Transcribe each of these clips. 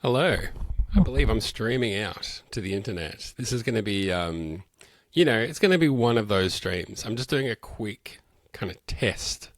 Hello. I believe I'm streaming out to the internet. This is going to be, it's going to be one of those streams. I'm just doing a quick kind of test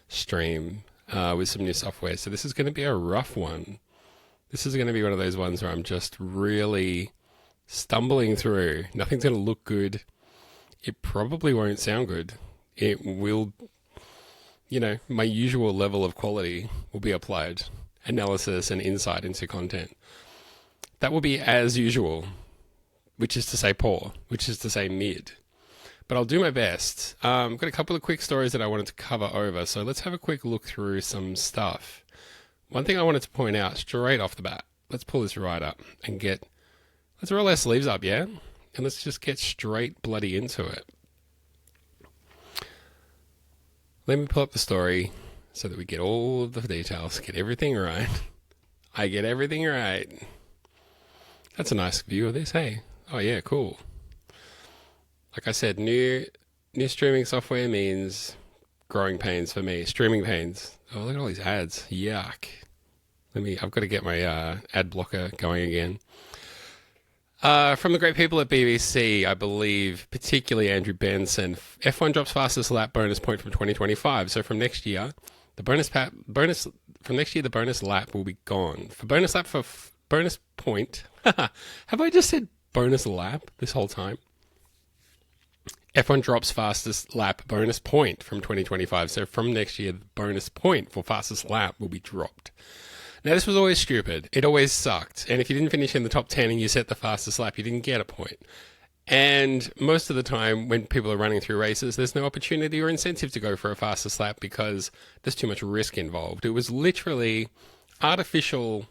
stream with some new software. So this is going to be a rough one. This is going to be one of those ones where I'm just really stumbling through. Nothing's going to look good. It probably won't sound good. It will, my usual level of quality will be applied. Analysis and insight into content. That will be as usual, which is to say poor, which is to say mid. But I'll do my best. I've got a couple of quick stories that I wanted to cover over, so let's have a quick look through some stuff. One thing I wanted to point out straight off the bat, let's pull this right up and let's roll our sleeves up, yeah? And let's just get straight bloody into it. Let me pull up the story so that we get all of the details, get everything right. I get everything right. That's a nice view of this, hey? Oh yeah, cool. Like I said, new streaming software means growing pains for me. Streaming pains. Oh, look at all these ads. Yuck. I've got to get my ad blocker going again. From the great people at BBC, I believe, particularly Andrew Benson, F1 drops fastest lap bonus point from 2025. So from next year, the bonus lap will be gone. For bonus lap for bonus point, have I just said bonus lap this whole time? F1 drops fastest lap bonus point from 2025. So from next year, the bonus point for fastest lap will be dropped. Now, this was always stupid. It always sucked. And if you didn't finish in the top 10 and you set the fastest lap, you didn't get a point. And most of the time when people are running through races, there's no opportunity or incentive to go for a fastest lap because there's too much risk involved. It was literally artificial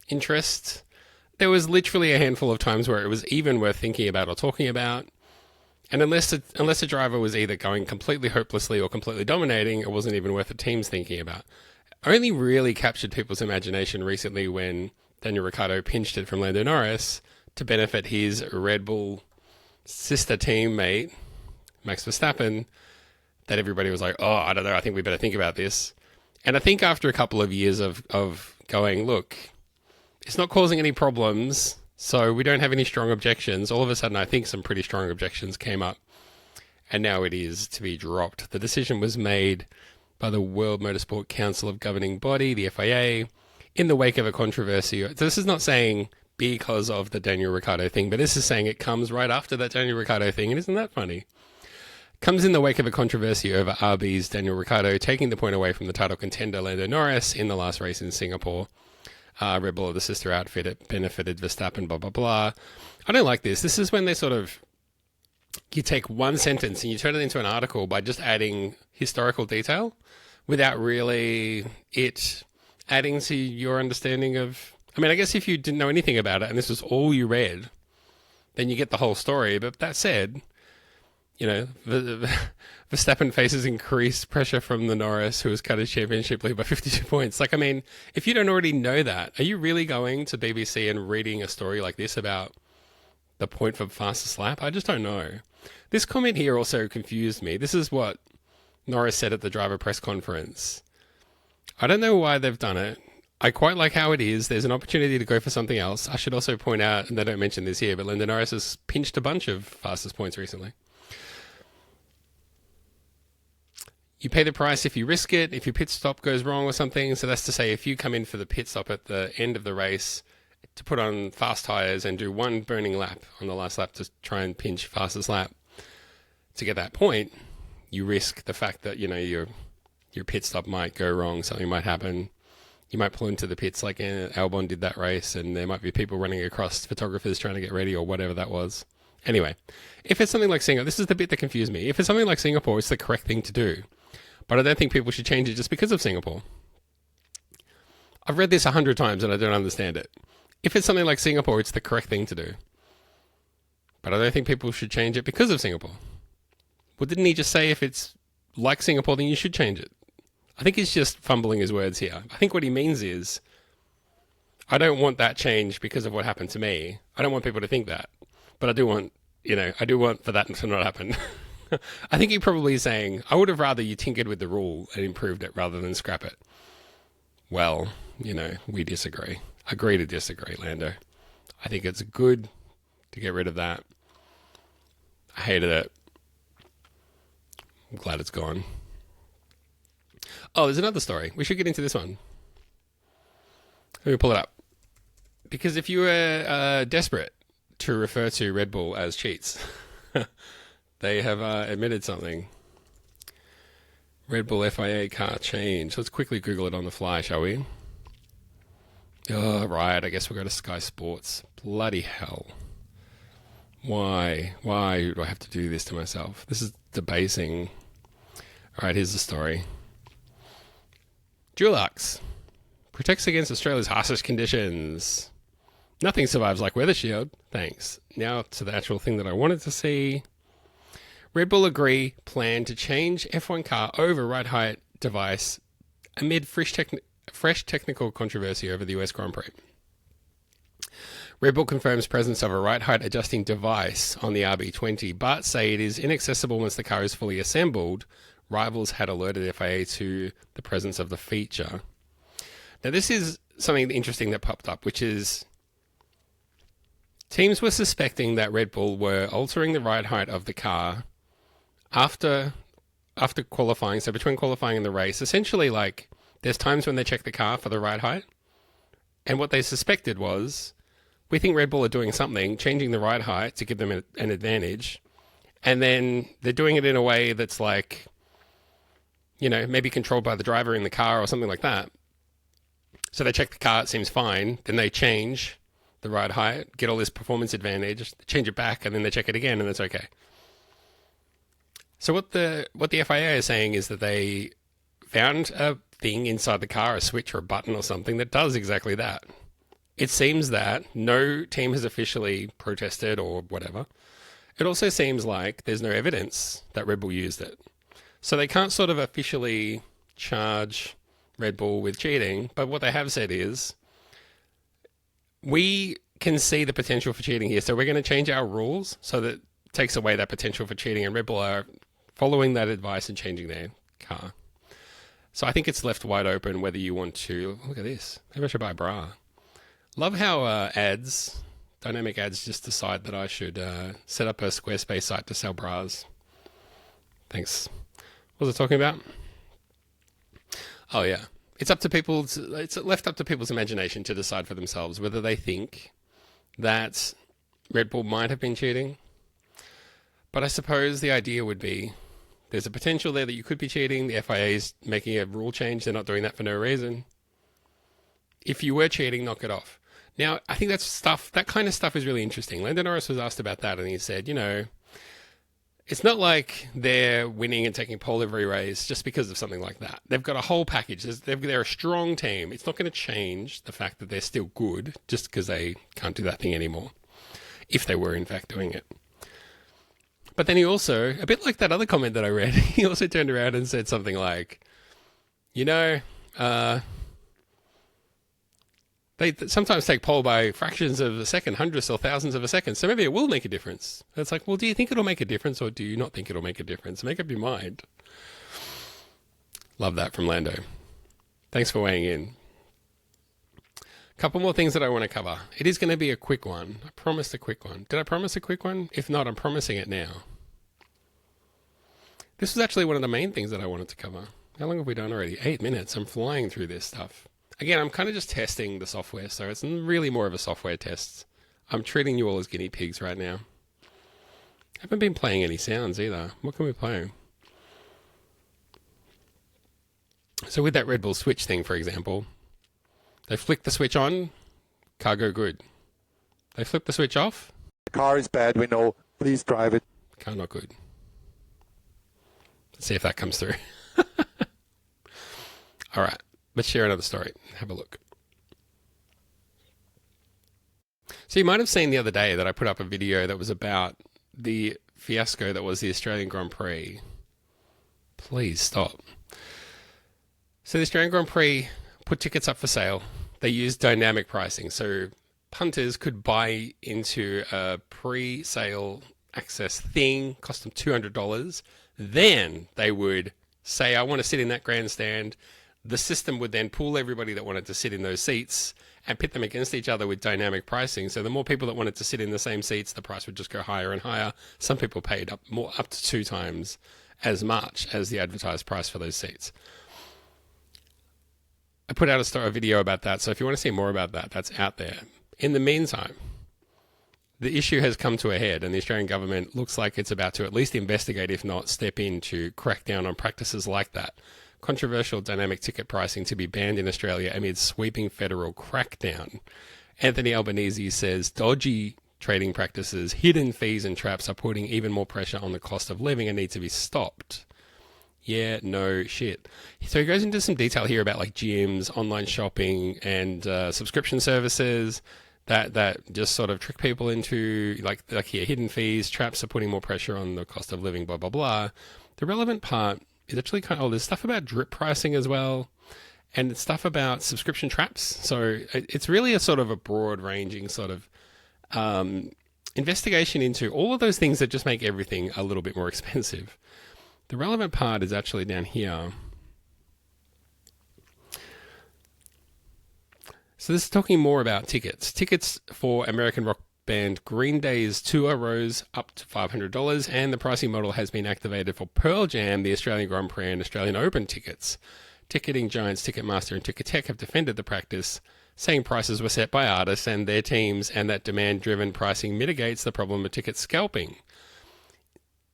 interest. There was literally a handful of times where it was even worth thinking about or talking about. And unless a driver was either going completely hopelessly or completely dominating, it wasn't even worth the teams thinking about. Only really captured people's imagination recently when Daniel Ricciardo pinched it from Lando Norris to benefit his Red Bull sister teammate, Max Verstappen, that everybody was like, oh, I don't know, I think we better think about this. And I think after a couple of years of going, look, it's not causing any problems, so we don't have any strong objections, all of a sudden I think some pretty strong objections came up, and now it is to be dropped. The decision was made by the World Motorsport Council of Governing Body, the FIA, in the wake of a controversy. So this is not saying because of the Daniel Ricciardo thing, but this is saying it comes right after that Daniel Ricciardo thing, and isn't that funny? Comes in the wake of a controversy over RB's Daniel Ricciardo taking the point away from the title contender Lando Norris in the last race in Singapore. Red Bull, the sister outfit, it benefited Verstappen, blah, blah, blah. I don't like this. This is when they you take one sentence and you turn it into an article by just adding historical detail without really it adding to your understanding of... I mean, I guess if you didn't know anything about it and this was all you read, then you get the whole story. But that said, Verstappen faces increased pressure from the Norris, who has cut his championship lead by 52 points. Like, I mean, if you don't already know that, are you really going to BBC and reading a story like this about the point for fastest lap? I just don't know. This comment here also confused me. This is what Norris said at the driver press conference. I don't know why they've done it. I quite like how it is. There's an opportunity to go for something else. I should also point out, and they don't mention this here, but Lando Norris has pinched a bunch of fastest points recently. You pay the price if you risk it, if your pit stop goes wrong or something. So that's to say, if you come in for the pit stop at the end of the race to put on fast tires and do one burning lap on the last lap to try and pinch fastest lap to get that point, you risk the fact that, your pit stop might go wrong, something might happen. You might pull into the pits like Albon did that race, and there might be people running across, photographers trying to get ready or whatever that was. Anyway, if it's something like Singapore, this is the bit that confused me. If it's something like Singapore, it's the correct thing to do. But I don't think people should change it just because of Singapore. I've read this 100 times and I don't understand it. If it's something like Singapore, it's the correct thing to do. But I don't think people should change it because of Singapore. Well, didn't he just say if it's like Singapore, then you should change it? I think he's just fumbling his words here. I think what he means is, I don't want that change because of what happened to me. I don't want people to think that. But I do want for that to not happen. I think he probably is saying, I would have rather you tinkered with the rule and improved it rather than scrap it. Well, we disagree. Agree to disagree, Lando. I think it's good to get rid of that. I hated it. I'm glad it's gone. Oh, there's another story. We should get into this one. Let me pull it up. Because if you were desperate to refer to Red Bull as cheats, they have admitted something. Red Bull FIA car change. Let's quickly Google it on the fly, shall we? Oh, right. I guess we'll go to Sky Sports. Bloody hell. Why? Why do I have to do this to myself? This is debasing. All right, here's the story. Dulux protects against Australia's harshest conditions. Nothing survives like Weather Shield. Thanks. Now to the actual thing that I wanted to see. Red Bull agree plan to change F1 car over ride height device amid fresh technical controversy over the US Grand Prix. Red Bull confirms presence of a ride height adjusting device on the RB20, but say it is inaccessible once the car is fully assembled. Rivals had alerted FIA to the presence of the feature. Now, this is something interesting that popped up, which is teams were suspecting that Red Bull were altering the ride height of the car after qualifying. So between qualifying and the race, essentially, like, there's times when they check the car for the ride height, and what they suspected was, we think Red Bull are doing something, changing the ride height to give them an advantage, and then they're doing it in a way that's like, you know, maybe controlled by the driver in the car or something like that. So they check the car, it seems fine, then they change the ride height, get all this performance advantage, change it back, and then they check it again, and it's okay. So what the FIA is saying is that they found a thing inside the car, a switch or a button or something that does exactly that. It seems that no team has officially protested or whatever. It also seems like there's no evidence that Red Bull used it. So they can't sort of officially charge Red Bull with cheating, but what they have said is, we can see the potential for cheating here, so we're going to change our rules so that it takes away that potential for cheating, and Red Bull are following that advice and changing their car. So I think it's left wide open whether you want to... Look at this. Maybe I should buy a bra. Love how dynamic ads just decide that I should set up a Squarespace site to sell bras. Thanks. What was I talking about? Oh, yeah. It's left up to people's imagination to decide for themselves whether they think that Red Bull might have been cheating. But I suppose the idea would be there's a potential there that you could be cheating. The FIA is making a rule change. They're not doing that for no reason. If you were cheating, knock it off. Now, I think that kind of stuff is really interesting. Lando Norris was asked about that, and he said, you know, it's not like they're winning and taking pole every race just because of something like that. They've got a whole package. They're a strong team. It's not going to change the fact that they're still good just because they can't do that thing anymore, if they were in fact doing it. But then he also, a bit like that other comment that I read, he also turned around and said something like, you know, they sometimes take pole by fractions of a second, hundredths or thousands of a second. So maybe it will make a difference. It's like, well, do you think it'll make a difference or do you not think it'll make a difference? Make up your mind. Love that from Lando. Thanks for weighing in. A couple more things that I want to cover. It is going to be a quick one. I promised a quick one. Did I promise a quick one? If not, I'm promising it now. This was actually one of the main things that I wanted to cover. How long have we done already? 8 minutes. I'm flying through this stuff. Again, I'm kind of just testing the software, so it's really more of a software test. I'm treating you all as guinea pigs right now. I haven't been playing any sounds either. What can we play? So with that Red Bull switch thing, for example, they flick the switch on, car go good. They flip the switch off. The car is bad, we know. Please drive it. Car not good. Let's see if that comes through. All right. Let's share another story. Have a look. So you might have seen the other day that I put up a video that was about the fiasco that was the Australian Grand Prix. Please stop. So the Australian Grand Prix put tickets up for sale. They used dynamic pricing. So punters could buy into a pre-sale access thing, cost them $200. Then they would say, I want to sit in that grandstand. The system would then pull everybody that wanted to sit in those seats, and pit them against each other with dynamic pricing. So the more people that wanted to sit in the same seats, the price would just go higher and higher. Some people paid up to 2 times as much as the advertised price for those seats. I put out a video about that, so if you want to see more about that, that's out there. In the meantime, the issue has come to a head, and the Australian government looks like it's about to at least investigate, if not step in, to crack down on practices like that. Controversial dynamic ticket pricing to be banned in Australia amid sweeping federal crackdown. Anthony Albanese says dodgy trading practices, hidden fees and traps are putting even more pressure on the cost of living and need to be stopped. Yeah, no shit. So he goes into some detail here about like gyms, online shopping, and subscription services that just sort of trick people into like here, hidden fees, traps are putting more pressure on the cost of living, blah, blah, blah. The relevant part is actually there's stuff about drip pricing as well, and stuff about subscription traps. So it's really a sort of a broad ranging sort of investigation into all of those things that just make everything a little bit more expensive. The relevant part is actually down here. So this is talking more about tickets. Tickets for American rock band Green Day's tour rose up to $500, and the pricing model has been activated for Pearl Jam, the Australian Grand Prix, and Australian Open tickets. Ticketing giants Ticketmaster and Ticketek have defended the practice, saying prices were set by artists and their teams, and that demand-driven pricing mitigates the problem of ticket scalping.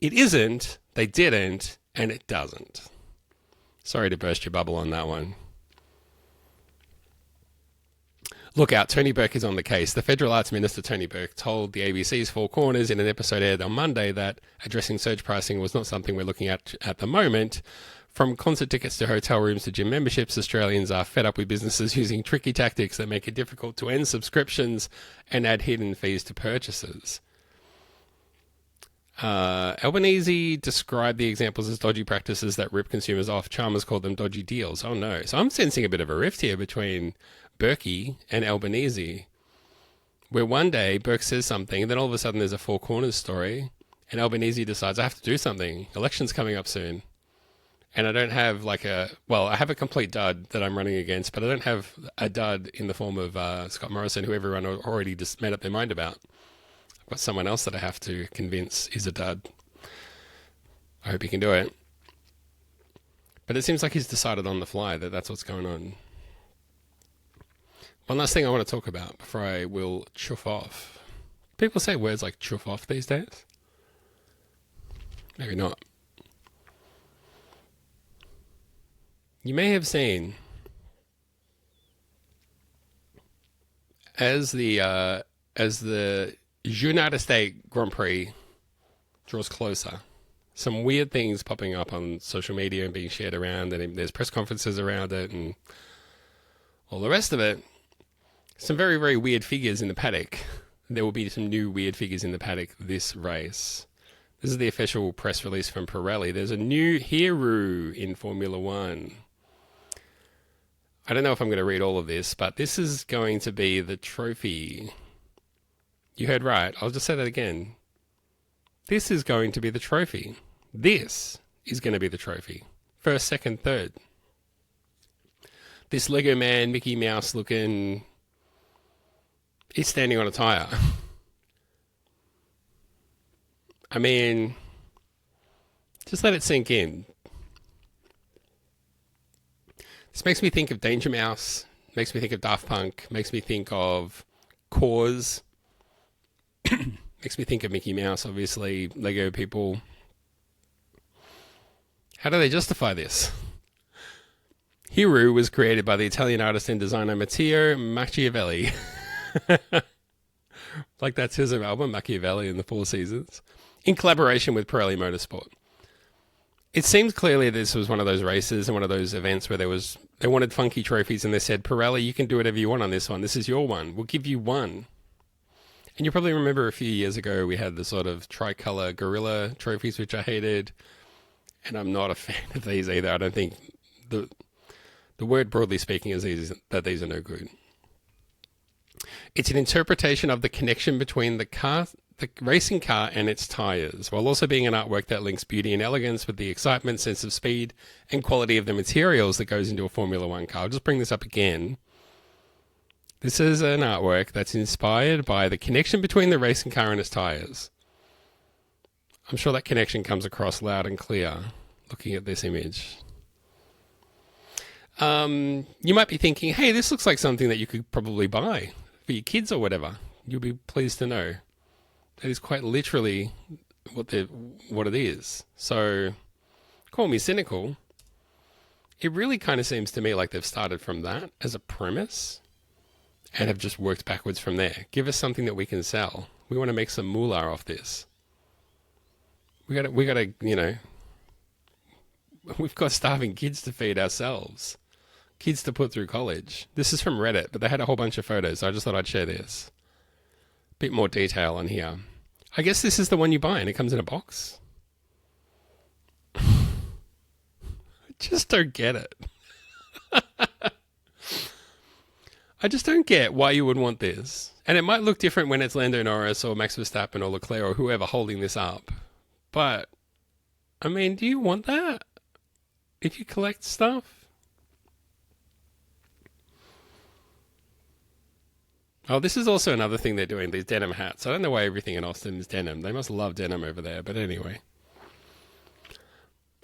It isn't, they didn't, and it doesn't. Sorry to burst your bubble on that one. Look out, Tony Burke is on the case. The Federal Arts Minister, Tony Burke, told the ABC's Four Corners in an episode aired on Monday that addressing surge pricing was not something we're looking at the moment. From concert tickets to hotel rooms to gym memberships, Australians are fed up with businesses using tricky tactics that make it difficult to end subscriptions and add hidden fees to purchases. Albanese described the examples as dodgy practices that rip consumers off. Chalmers called them dodgy deals. Oh no. So I'm sensing a bit of a rift here between Burke and Albanese, where one day Burke says something, and then all of a sudden there's a Four Corners story, and Albanese decides, I have to do something. Election's coming up soon. And I don't have I have a complete dud that I'm running against, but I don't have a dud in the form of Scott Morrison, who everyone already just made up their mind about. I've got someone else that I have to convince is a dud. I hope he can do it. But it seems like he's decided on the fly that that's what's going on. One last thing I want to talk about before I will chuff off. People say words like chuff off these days. Maybe not. You may have seen as the United States Grand Prix draws closer, some weird things popping up on social media and being shared around, and there's press conferences around it and all the rest of it. Some very, very weird figures in the paddock. There will be some new weird figures in the paddock this race. This is the official press release from Pirelli. There's a new hero in Formula One. I don't know if I'm going to read all of this, but this is going to be the trophy. You heard right. I'll just say that again. This is going to be the trophy. This is going to be the trophy. First, second, third. This Lego man, Mickey Mouse looking... He's standing on a tyre. I mean, just let it sink in. This makes me think of Danger Mouse, makes me think of Daft Punk, makes me think of Cause, makes me think of Mickey Mouse, obviously, Lego people. How do they justify this? Hero was created by the Italian artist and designer Matteo Machiavelli. Like that's his album, Machiavelli and the Four Seasons, in collaboration with Pirelli Motorsport. It seems clearly this was one of those races and one of those events where they wanted funky trophies, and they said, Pirelli, you can do whatever you want on this one. This is your one. We'll give you one. And you probably remember a few years ago we had the sort of tricolour gorilla trophies, which I hated. And I'm not a fan of these either. I don't think the word broadly speaking is that these are no good. It's an interpretation of the connection between the racing car and its tyres, while also being an artwork that links beauty and elegance with the excitement, sense of speed, and quality of the materials that goes into a Formula One car. I'll just bring this up again. This is an artwork that's inspired by the connection between the racing car and its tyres. I'm sure that connection comes across loud and clear looking at this image. You might be thinking, hey, this looks like something that you could probably buy for your kids or whatever. You'll be pleased to know that is quite literally what it is. So, call me cynical. It really kind of seems to me like they've started from that as a premise and have just worked backwards from there. Give us something that we can sell. We want to make some moolah off this. We gotta, we've got starving kids to feed ourselves. Kids to put through college. This is from Reddit, but they had a whole bunch of photos. So I just thought I'd share this. Bit more detail on here. I guess this is the one you buy and it comes in a box. I just don't get it. I just don't get why you would want this. And it might look different when it's Lando Norris or Max Verstappen or Leclerc or whoever holding this up. But, I mean, do you want that? If you collect stuff? Oh, this is also another thing they're doing, these denim hats. I don't know why everything in Austin is denim. They must love denim over there, but anyway.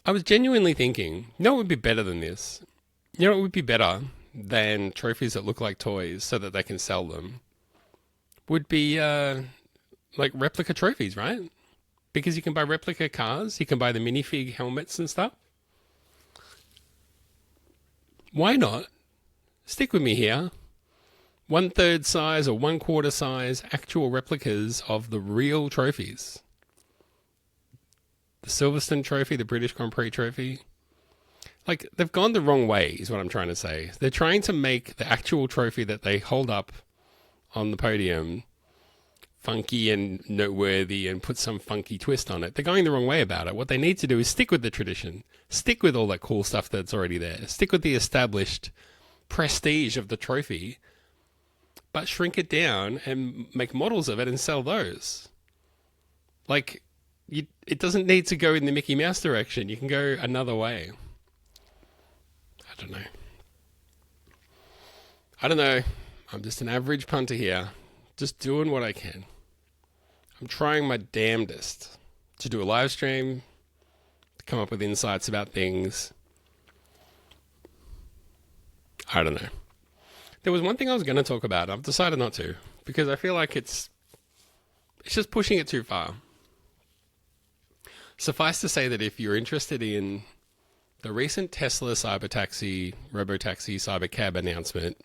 I was genuinely thinking, you know what would be better than this? You know what would be better than trophies that look like toys so that they can sell them? Would be like replica trophies, right? Because you can buy replica cars, you can buy the minifig helmets and stuff. Why not? Stick with me here. 1/3 size or 1/4 size actual replicas of the real trophies. The Silverstone trophy, the British Grand Prix trophy. Like, they've gone the wrong way, is what I'm trying to say. They're trying to make the actual trophy that they hold up on the podium funky and noteworthy and put some funky twist on it. They're going the wrong way about it. What they need to do is stick with the tradition. Stick with all that cool stuff that's already there. Stick with the established prestige of the trophy, but shrink it down and make models of it and sell those. Like, it doesn't need to go in the Mickey Mouse direction. You can go another way. I don't know. I'm just an average punter here. Just doing what I can. I'm trying my damnedest to do a live stream, to come up with insights about things. I don't know. There was one thing I was going to talk about. I've decided not to, because I feel like it's just pushing it too far. Suffice to say that if you're interested in the recent Tesla Cybertaxi, Robotaxi, Cybercab announcement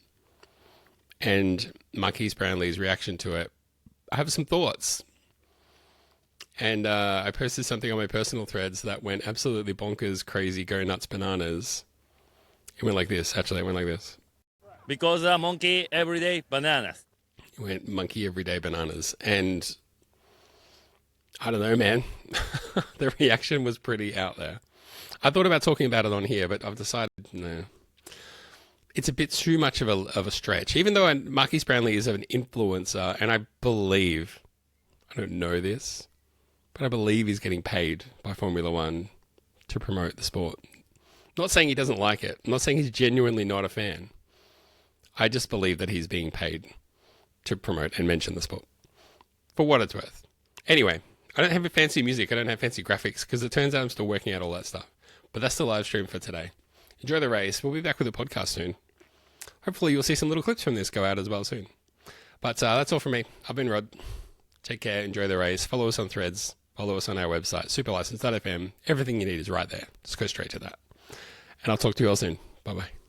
and Marquise Brownlee's reaction to it, I have some thoughts. And I posted something on my personal threads that went absolutely bonkers, crazy, go nuts, bananas. It went like this. Actually, it went like this. Because a monkey everyday bananas. It went monkey everyday bananas. And I don't know, man. The reaction was pretty out there. I thought about talking about it on here, but I've decided no. It's a bit too much of a stretch. Even though Marquise Brownlee is an influencer, and I believe, I don't know this, but I believe he's getting paid by Formula One to promote the sport. Not saying he doesn't like it. I'm not saying he's genuinely not a fan. I just believe that he's being paid to promote and mention the sport. For what it's worth. Anyway, I don't have fancy music. I don't have fancy graphics because it turns out I'm still working out all that stuff. But that's the live stream for today. Enjoy the race. We'll be back with a podcast soon. Hopefully you'll see some little clips from this go out as well soon. But that's all from me. I've been Rod. Take care. Enjoy the race. Follow us on Threads. Follow us on our website, superlicense.fm. Everything you need is right there. Just go straight to that. And I'll talk to you all soon. Bye-bye.